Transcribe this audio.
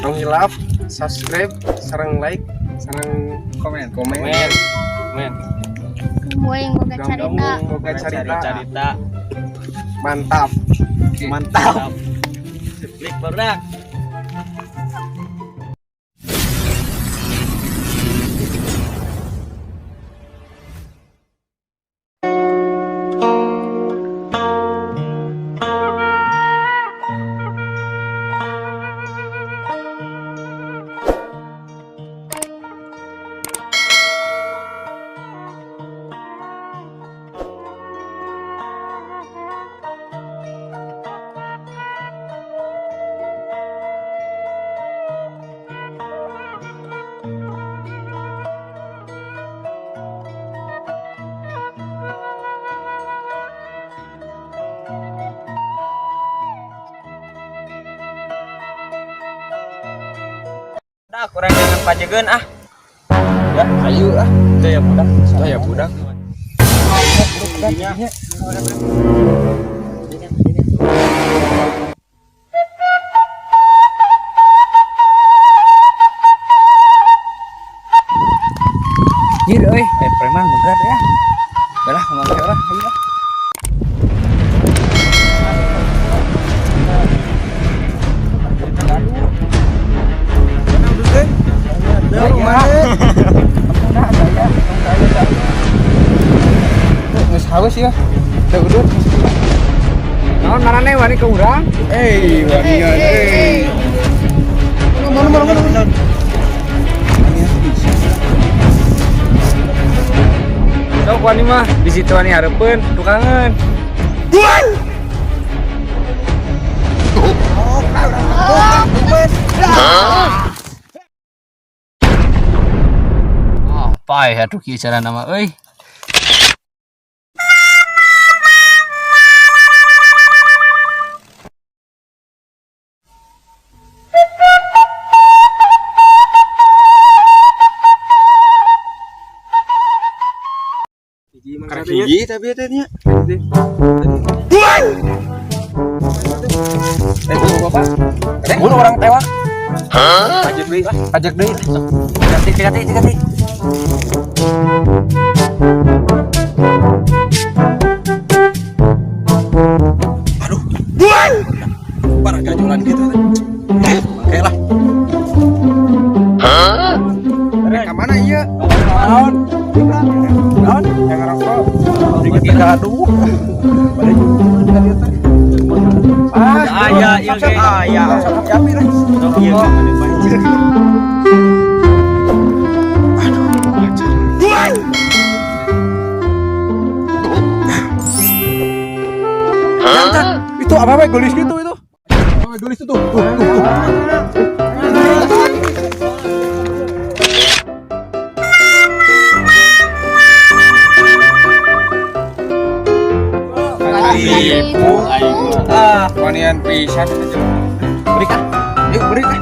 tong hilap, subscribe, sareng like, sareng komen. Boy boga carita. Boga carita. Mantap. Klik barudak. Dah kurang jangan pajegeun ah. Ya, ayo ah. Teu ya budak. Saya budak. Jir euy, preman begat ya. Udah kemana orang ayo ah. Haus ya, udah gedut. Naon marane wani ke urang? Wani ya. Mana. Sok wani mah di situ wani hareupeun tukangan. Pai atuh kieu cara nama euy. Gigi tapi tanya. Bapak. Bunuh orang tewak. Pajak deui. Ganti. Aduh. Parah gajolan gitu. Oke lah. Ke mana iya? Naon? Yang ngerokok. Dikit gaduh. Aya ieu ge. Aya. Yapi lah. Sok ieu banjir. Itu apa gelis gitu itu? Apa gelis itu? Tuh. Tipu. Wanian pisan. Berikan. Yuk berikan.